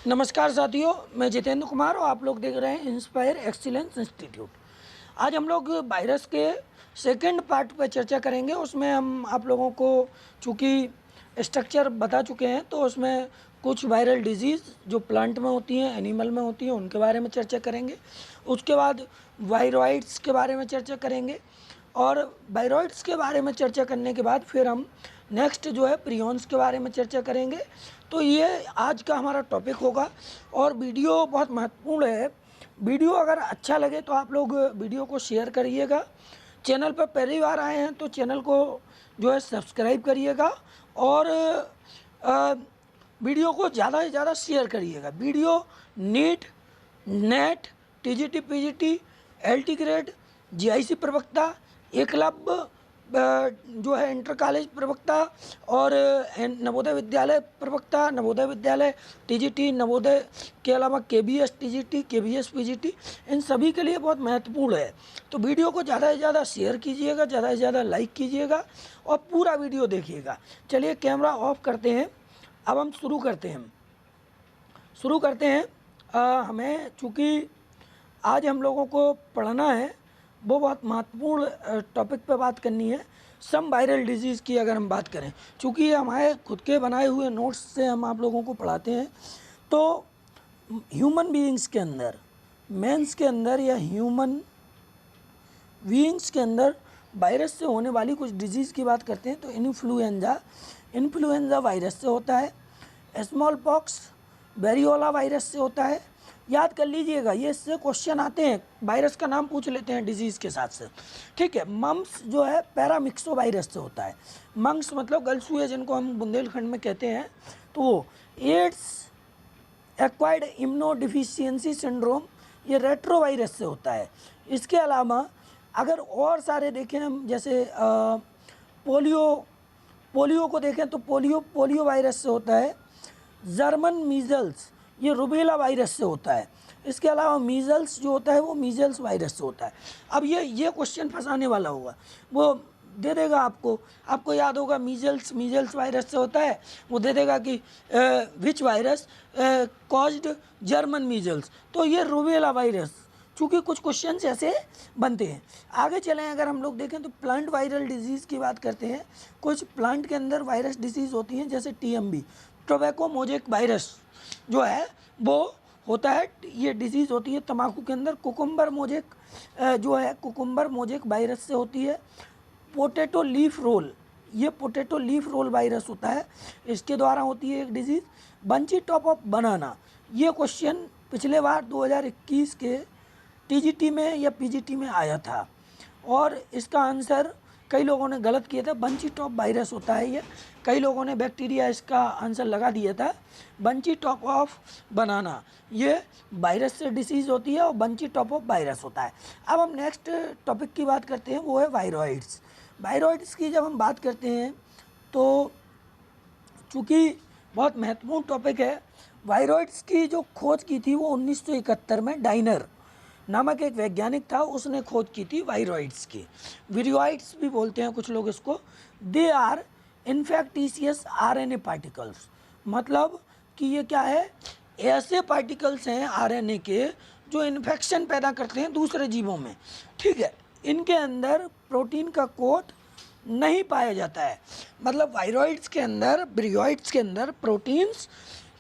नमस्कार साथियों, मैं जितेंद्र कुमार और आप लोग देख रहे हैं इंस्पायर एक्सीलेंस इंस्टीट्यूट। आज हम लोग वायरस के सेकंड पार्ट पर चर्चा करेंगे। उसमें हम आप लोगों को चूँकि स्ट्रक्चर बता चुके हैं, तो उसमें कुछ वायरल डिजीज़ जो प्लांट में होती हैं, एनिमल में होती हैं, उनके बारे में चर्चा करेंगे। उसके बाद वायरॉइड्स के बारे में चर्चा करेंगे और वायरॉइड्स के बारे में चर्चा करने के बाद फिर हम नेक्स्ट जो है प्रियॉन्स के बारे में चर्चा करेंगे। तो ये आज का हमारा टॉपिक होगा और वीडियो बहुत महत्वपूर्ण है। वीडियो अगर अच्छा लगे तो आप लोग वीडियो को शेयर करिएगा। चैनल पर पहली बार आए हैं तो चैनल को जो है सब्सक्राइब करिएगा और वीडियो को ज़्यादा से ज़्यादा शेयर करिएगा। Video NEET, NET, TGT, PGT, LT grade, GIC प्रवक्ता, एकलव्य जो है इंटर कॉलेज प्रवक्ता और नवोदय विद्यालय प्रवक्ता, नवोदय विद्यालय टीजीटी, नवोदय के अलावा केबीएस टीजीटी, केबीएस पीजीटी, इन सभी के लिए बहुत महत्वपूर्ण है। तो वीडियो को ज़्यादा से ज़्यादा शेयर कीजिएगा, ज़्यादा से ज़्यादा लाइक कीजिएगा और पूरा वीडियो देखिएगा। चलिए कैमरा ऑफ करते हैं, अब हम शुरू करते हैं। हमें चूँकि आज हम लोगों को पढ़ना है, वो बहुत महत्वपूर्ण टॉपिक पे बात करनी है। सम वायरल डिजीज़ की अगर हम बात करें, चूँकि ये हमारे खुद के बनाए हुए नोट्स से हम आप लोगों को पढ़ाते हैं, तो ह्यूमन बीइंग्स के अंदर, मेंस के अंदर या ह्यूमन बीइंग्स के अंदर वायरस से होने वाली कुछ डिजीज़ की बात करते हैं। तो इन्फ्लुएंजा वायरस से होता है, स्मॉल पॉक्स वेरियोला वायरस से होता है। याद कर लीजिएगा, ये इससे क्वेश्चन आते हैं, वायरस का नाम पूछ लेते हैं डिजीज़ के साथ से, ठीक है। मम्स जो है पैरामिक्सो वायरस से होता है। मंक्स मतलब गलसूए जिनको हम बुंदेलखंड में कहते हैं, तो वो एड्स एक्वायर्ड इम्यूनोडिफिशियंसी सिंड्रोम, ये रेट्रो वायरस से होता है। इसके अलावा अगर और सारे देखें हम, जैसे पोलियो को देखें तो पोलियो वायरस से होता है। जर्मन मीजल्स, ये रुबेला वायरस से होता है। इसके अलावा मीजल्स जो होता है वो मीजल्स वायरस से होता है। अब ये क्वेश्चन फंसाने वाला होगा, वो दे देगा आपको याद होगा मीजल्स वायरस से होता है, वो दे देगा कि विच वायरस कॉज्ड जर्मन मीजल्स, तो ये रुबेला वायरस। चूँकि कुछ क्वेश्चंस ऐसे बनते हैं। आगे चलें, अगर हम लोग देखें तो प्लांट वायरल डिजीज़ की बात करते हैं। कुछ प्लांट के अंदर वायरस डिजीज़ होती हैं, जैसे टीएमबी, टोबैको मोजेक वायरस जो है वो होता है, ये डिजीज़ होती है तंबाकू के अंदर। कुकुम्बर मोजेक जो है कुकुम्बर मोजेक वायरस से होती है। पोटैटो लीफ रोल, ये पोटैटो लीफ रोल वायरस होता है, इसके द्वारा होती है एक डिजीज़। बंची टॉप ऑफ बनाना, ये क्वेश्चन पिछले बार 2021 के टीजीटी में या पीजीटी में आया था और इसका आंसर कई लोगों ने गलत किया था। बंची टॉप वायरस होता है ये, कई लोगों ने बैक्टीरिया इसका आंसर लगा दिया था। बंची टॉप ऑफ बनाना ये वायरस से डिसीज़ होती है और बंची टॉप ऑफ वायरस होता है। अब हम नेक्स्ट टॉपिक की बात करते हैं, वो है वायरॉइड्स। वायरॉइड्स की जब हम बात करते हैं तो चूँकि बहुत महत्वपूर्ण टॉपिक है, वायरॉइड्स की जो खोज की थी वो 1971 में डाइनर नामक एक वैज्ञानिक था, उसने खोज की थी वायरॉइड्स की। विरियोइड्स भी बोलते हैं कुछ लोग इसको। दे आर इन्फेक्टिशियस आरएनए पार्टिकल्स, मतलब कि ये क्या है, ऐसे पार्टिकल्स हैं आरएनए के जो इन्फेक्शन पैदा करते हैं दूसरे जीवों में, ठीक है। इनके अंदर प्रोटीन का कोट नहीं पाया जाता है, मतलब वायरॉइड्स के अंदर, विरियोइड्स के अंदर प्रोटीन्स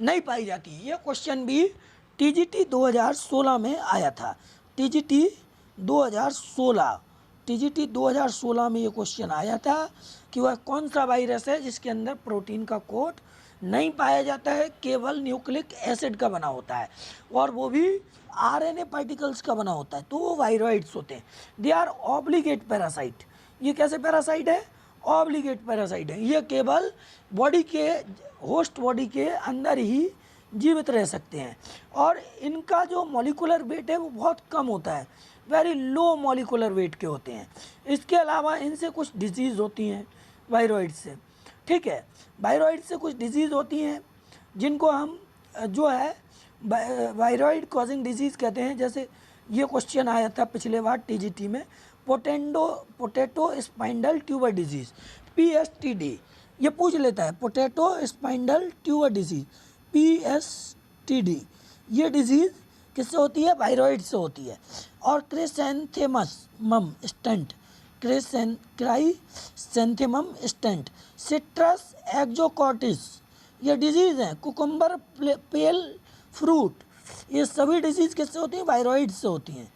नहीं पाई जाती। ये क्वेश्चन भी टीजीटी 2016 में आया था। टीजीटी 2016 में ये क्वेश्चन आया था कि वह कौन सा वायरस है जिसके अंदर प्रोटीन का कोट नहीं पाया जाता है, केवल न्यूक्लिक एसिड का बना होता है और वो भी आरएनए पार्टिकल्स का बना होता है, तो वो वायरॉइड्स होते हैं। दे आर ऑब्लिगेट पैरासाइट, ये कैसे पैरासाइट है, ऑब्लिगेट पैरासाइट है। ये केवल बॉडी के, होस्ट बॉडी के अंदर ही जीवित रह सकते हैं और इनका जो मॉलिक्यूलर वेट है वो बहुत कम होता है, वेरी लो मॉलिक्यूलर वेट के होते हैं। इसके अलावा इनसे कुछ डिजीज़ होती हैं वायरॉइड से, ठीक है। वायरॉइड से कुछ डिजीज़ होती हैं जिनको हम जो है वायरॉइड कॉजिंग डिजीज़ कहते हैं। जैसे ये क्वेश्चन आया था पिछले बार टीजीटी में, potato spindle tuber disease, PSTD, ये पूछ लेता है potato spindle tuber disease PSTD STD, ये डिजीज़ किससे होती है? वायरॉइड से होती है। और chrysanthemum stunt, chrysanthemum stunt, citrus exocortis, ये डिजीज़ हैं। कुकुम्बर पेल फ्रूट, ये सभी डिजीज़ किससे होती हैं? वायरॉइड से होती हैं,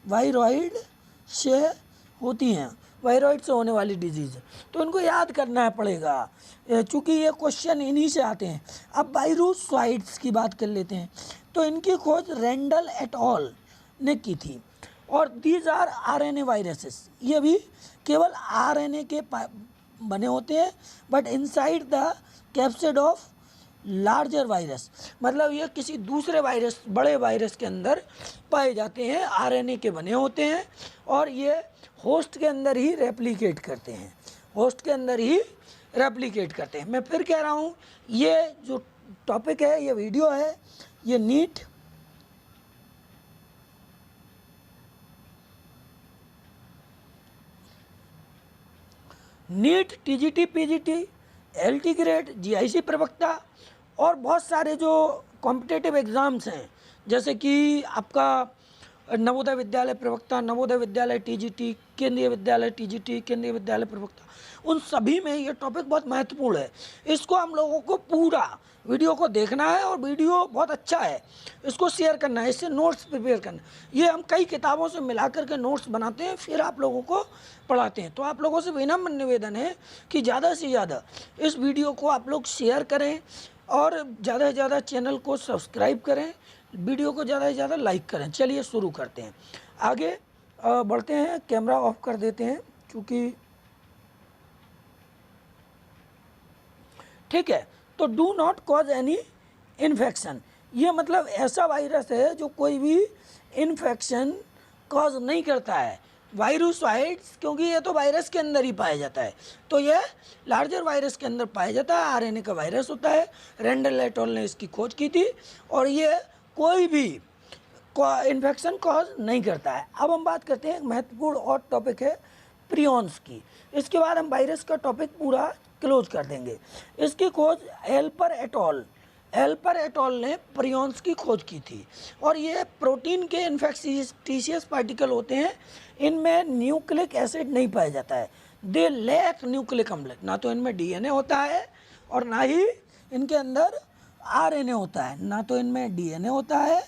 वायरॉइड से होती हैं, वायरॉइड से होने वाली डिजीज़। तो इनको याद करना पड़ेगा चूँकि ये क्वेश्चन इन्हीं से आते हैं। अब वायरोसॉइड्स की बात कर लेते हैं। तो इनकी खोज रेंडल एट ऑल ने की थी। और दीज आर RNA वायरसेस, ये भी केवल RNA के बने होते हैं, but inside the capsid of larger virus, मतलब ये किसी दूसरे वायरस, बड़े वायरस के अंदर पाए जाते हैं, RNA के बने होते हैं और ये होस्ट के अंदर ही रेप्लिकेट करते हैं, होस्ट के अंदर ही रेप्लिकेट करते हैं। मैं फिर कह रहा हूँ, ये जो टॉपिक है, ये वीडियो है, ये NEET TGT PGT LT grade GIC प्रवक्ता और बहुत सारे जो कॉम्पिटिटिव एग्ज़ाम्स हैं, जैसे कि आपका नवोदय विद्यालय प्रवक्ता, नवोदय विद्यालय TGT, केंद्रीय विद्यालय TGT, केंद्रीय विद्यालय प्रवक्ता, उन सभी में ये टॉपिक बहुत महत्वपूर्ण है। इसको हम लोगों को पूरा वीडियो को देखना है और वीडियो बहुत अच्छा है, इसको शेयर करना है, इससे नोट्स प्रिपेयर करना है। ये हम कई किताबों से मिला करके नोट्स बनाते हैं, फिर आप लोगों को पढ़ाते हैं। तो आप लोगों से विनम्र निवेदन है कि ज़्यादा से ज़्यादा इस वीडियो को आप लोग शेयर करें और ज़्यादा से ज़्यादा चैनल को सब्सक्राइब करें, वीडियो को ज़्यादा से ज़्यादा लाइक करें। चलिए शुरू करते हैं, आगे बढ़ते हैं। कैमरा ऑफ कर देते हैं क्योंकि ठीक है। तो do not cause any infection, ये मतलब ऐसा वायरस है जो कोई भी इन्फेक्शन कॉज नहीं करता है। वायरोसॉइड्स, क्योंकि ये तो वायरस के अंदर ही पाया जाता है, तो ये लार्जर वायरस के अंदर पाया जाता है, RNA का वायरस होता है। रेंडल एट ऑल ने इसकी खोज की थी और ये कोई भी इन्फेक्शन कॉज नहीं करता है। अब हम बात करते हैं, एक महत्वपूर्ण और टॉपिक है प्रियॉन्स की। इसके बाद हम वायरस का टॉपिक पूरा क्लोज कर देंगे। इसकी खोज एल्पर एट ऑल ने प्रियॉन्स की खोज की थी और ये प्रोटीन के इन्फेक्टिशियस पार्टिकल होते हैं। इनमें न्यूक्लिक एसिड नहीं पाया जाता है, दे लैक न्यूक्लिक अम्ल, ना तो इनमें DNA होता है और ना ही इनके अंदर RNA होता है, ना तो इनमें DNA होता है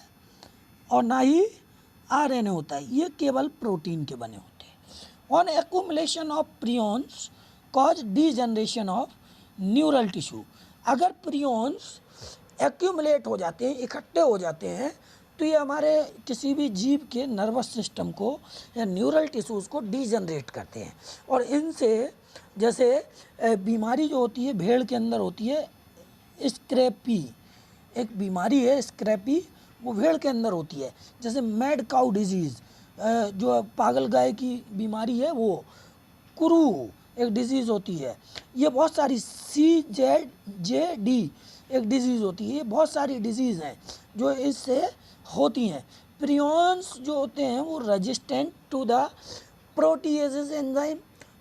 और ना ही RNA होता है, ये केवल प्रोटीन के बने होते हैं। On accumulation of prions cause degeneration of neural tissue, अगर प्रियॉन्स एक्यूमुलेट हो जाते हैं, इकट्ठे हो जाते हैं, तो ये हमारे किसी भी जीव के नर्वस सिस्टम को या न्यूरल टिश्यूज़ को डीजनरेट करते हैं। और इनसे जैसे बीमारी जो होती है भेड़ के अंदर होती है, स्क्रैपी, एक बीमारी है स्क्रैपी, वो भेड़ के अंदर होती है। जैसे मैड काउ डिजीज़, जो पागल गाय की बीमारी है, वो कुरू एक डिजीज़ होती है। ये बहुत सारी CZD एक डिजीज़ होती है। ये बहुत सारी डिजीज़ हैं जो इससे होती हैं। प्रियॉन्स जो होते हैं वो resistant to the protease enzyme,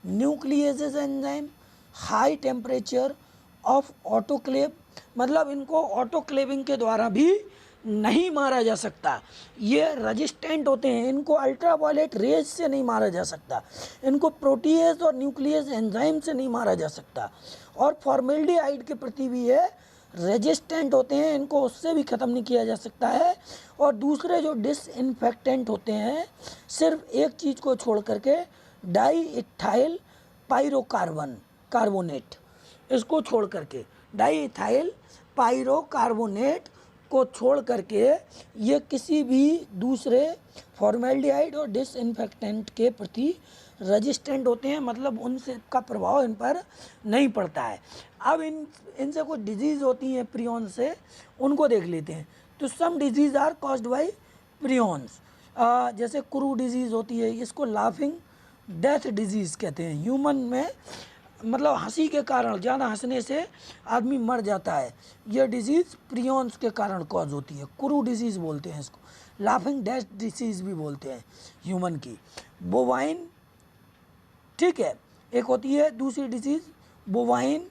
nuclease enzyme, high temperature of autoclave, मतलब इनको ऑटोक्लेविंग के द्वारा भी नहीं मारा जा सकता। ये रेजिस्टेंट होते हैं, इनको अल्ट्रावायलेट रेज से नहीं मारा जा सकता, इनको प्रोटीएज और न्यूक्लियस एंजाइम से नहीं मारा जा सकता। और फॉर्मेल्डिहाइड के प्रति भी ये रेजिस्टेंट होते हैं, इनको उससे भी ख़त्म नहीं किया जा सकता है। और दूसरे जो डिसइंफेक्टेंट होते हैं, सिर्फ एक चीज़ को छोड़ करके, डाईइथाइल पायरोकार्बोनेट, इसको छोड़ करके, डाईइथाइल पायरोकार्बोनेट को छोड़ करके ये किसी भी दूसरे फॉर्मेल्डिहाइड और डिसइंफेक्टेंट के प्रति रेजिस्टेंट होते हैं, मतलब उनसे का प्रभाव इन पर नहीं पड़ता है। अब इनसे कुछ डिजीज़ होती हैं प्रियॉन से, उनको देख लेते हैं। तो some disease are caused by prions, जैसे कुरू डिजीज़ होती है, इसको लाफिंग डेथ डिजीज़ कहते हैं। ह्यूमन में मतलब हंसी के कारण, ज़्यादा हंसने से आदमी मर जाता है, यह डिजीज़ प्रियॉन्स के कारण कॉज होती है। कुरू डिजीज़ बोलते हैं इसको, लाफिंग डेथ डिजीज़ भी बोलते हैं ह्यूमन की। बोवाइन, ठीक है, एक होती है दूसरी डिजीज़ बोवाइन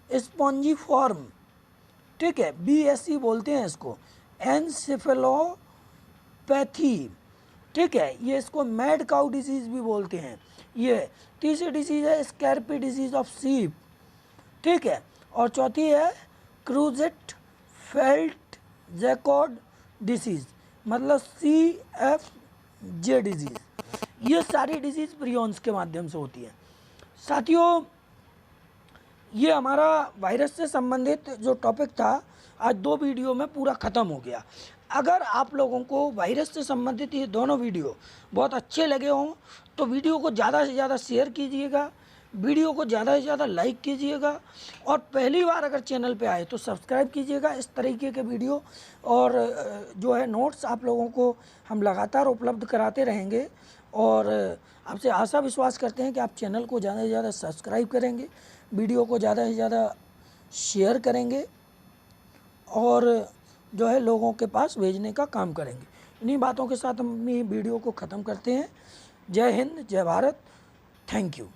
स्पॉन्जीफॉर्म, ठीक है, BSE बोलते हैं इसको, एनसेफेलोपैथी, ठीक है, ये इसको मैड काउ डिजीज़ भी बोलते हैं। ये तीसरी डिजीज़ है स्कैर्पी डिजीज़ ऑफ सीप, ठीक है, और चौथी है क्रूजेट फेल्ट जैकॉड डिसीज़, मतलब CFJ डिजीज़। ये सारी डिजीज़ प्रियॉन्स के माध्यम से होती है। साथियों, ये हमारा वायरस से संबंधित जो टॉपिक था आज 2 वीडियो में पूरा ख़त्म हो गया। अगर आप लोगों को वायरस से संबंधित ये दोनों वीडियो बहुत अच्छे लगे हों तो वीडियो को ज़्यादा से ज़्यादा शेयर कीजिएगा, वीडियो को ज़्यादा से ज़्यादा लाइक कीजिएगा, और पहली बार अगर चैनल पे आए तो सब्सक्राइब कीजिएगा। इस तरीके के वीडियो और जो है नोट्स आप लोगों को हम लगातार उपलब्ध कराते रहेंगे, और आपसे आशा विश्वास करते हैं कि आप चैनल को ज़्यादा से ज़्यादा सब्सक्राइब करेंगे, वीडियो को ज़्यादा से ज़्यादा शेयर करेंगे, और जो है लोगों के पास भेजने का काम करेंगे। इन्हीं बातों के साथ हम अपनी वीडियो को ख़त्म करते हैं। जय हिंद, जय भारत, थैंक यू।